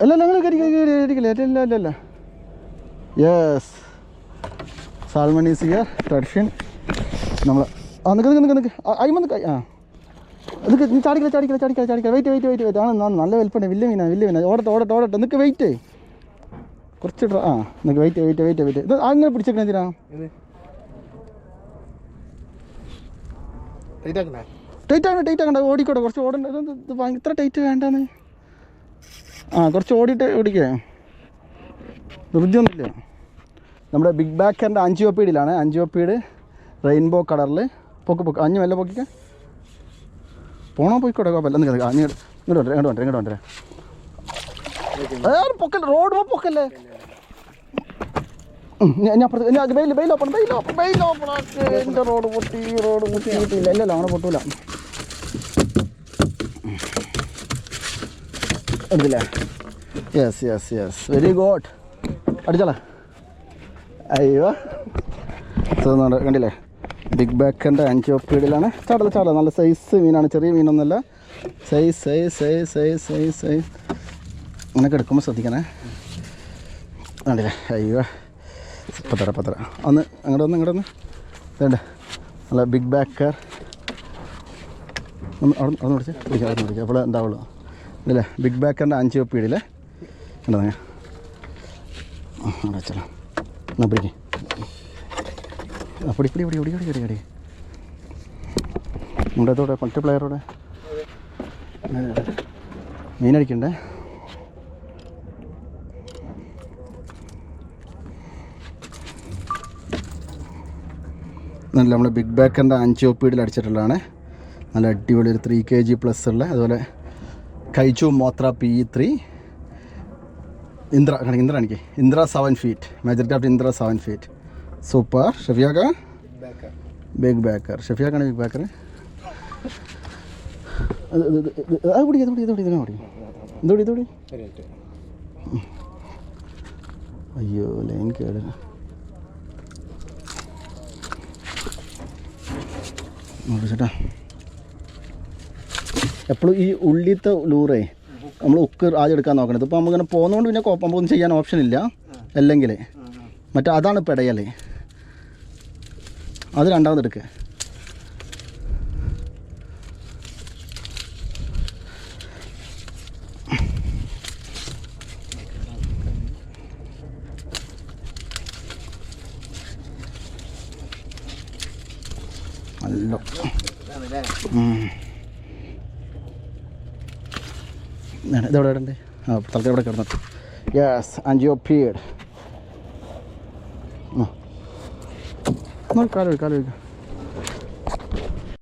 അല്ല അല്ല yes salmon is here ടർഫിൻ നമ്മൾ നിൽക്ക് അയിമന്ന് ആ നിൽക്ക് നീ ചാടിക്കില്ല വെയിറ്റ് ആണ് നല്ല വലിപ്പുണ്ട് വലിയ മീനാ ഓടട്ടെ നിൽക്ക് വെയിറ്റ് കുറച്ച് ആ നിൽക്ക് വെയിറ്റ് ഇത് അങ്ങനെ പിടിച്ചേക്കണ എന്തിനാ ടൈറ്റ് ആക്കണ്ട ഓടിക്കോട്ടെ കുറച്ച് ഓടണ്ട ഇത് ഇത്ര ടൈറ്റ് വേണ്ടെന്ന് കുറച്ച് ഓടിയിട്ട് ഓടിക്കേ ധൃതിയൊന്നുമില്ല നമ്മുടെ ബിഗ് ബാക്കറിൻ്റെ അഞ്ചിയോപ്പീഡിലാണ് അഞ്ചിയോപ്പീഡ് റെയിൻബോ കളറിൽ പൊക്ക് അഞ്ഞ് വല്ല പൊക്കിക്ക പോണോ പോയിക്കോട്ടെ കുഴപ്പമില്ല ഇങ്ങോട്ട് വണ്ടേ പൊക്കല്ലേ റോഡ് പൊക്കല്ലേ എൻ്റെ റോഡ് പൊട്ടിയിട്ടില്ല ഇല്ലല്ലോ അങ്ങനെ പൊട്ടൂല എടുത്തില്ലേ യെസ് വെരി ഗുഡ് അടിച്ചാലേ അയ്യോ കണ്ടില്ലേ ബിഗ് ബാക്കറിൻ്റെ അഞ്ചിയോപ്പീഡിലാണ് ചാടല നല്ല സൈസ് മീനാണ് ചെറിയ മീനൊന്നുമല്ല സൈസ് അങ്ങനെയൊക്കെ എടുക്കുമ്പോൾ ശ്രദ്ധിക്കണേ കണ്ടില്ലേ അയ്യോ പത്തര ഒന്ന് അങ്ങോട്ട് വന്ന് വേണ്ടേ നല്ല ബിഗ് ബാക്കർ ഒന്ന് പിടിക്കാം അപ്പോൾ ഉണ്ടാവുള്ളൂ ഇല്ലേ ബിഗ് ബാക്കറിൻ്റെ അഞ്ചിയോപ്പീഡില്ലേ ഉണ്ടോ അവിടെ വെച്ചാലോ എന്നാ പിടിക്കേ പിടി നമ്മുടെ അതോടെ മറ്റു പ്ലെയറോടെ മീനടിക്കണ്ടേ നല്ല നമ്മൾ ബിഗ് ബാക്കറിൻ്റെ അഞ്ചിയോപ്പീഡിൽ അടിച്ചിട്ടുള്ളതാണ് നല്ല അടിപൊളി ഒരു 3 kg പ്ലസ് ഉള്ള അതുപോലെ കൈച്ചു മോത്ര PE3 ഇന്ദ്ര എനിക്ക് ഇന്ദ്ര 7 feet മെജോറിറ്റി ഓഫ് ഇന്ദ്ര 7 feet സൂപ്പർ ഷഫിയാക്ക ബിഗ് ബാക്കർ ഷഫിയാക്കാണ് ബിഗ് ബാക്കർ ഇതോടി അയ്യോ ലൈൻ കേട് ചേട്ടാ എപ്പോഴും ഈ ഉള്ളിത്തെ ലൂറേ നമ്മൾ ഉക്ക് ആദ്യം എടുക്കാൻ നോക്കണത് ഇപ്പോൾ നമ്മളിങ്ങനെ പോകുന്നതുകൊണ്ട് പിന്നെ ഒന്നും ചെയ്യാൻ ഓപ്ഷൻ ഇല്ല അല്ലെങ്കിൽ മറ്റേ അതാണ് പെടയൽ അത് രണ്ടാമത് എടുക്കുക നല്ല ഇതെവിടെ ഇടണ്ടേ തലത്തിൽ എവിടെ കിടന്നിട്ട് യെസ് അഞ്ചിയോപ്പീഡ് കാല് വയ്ക്കാം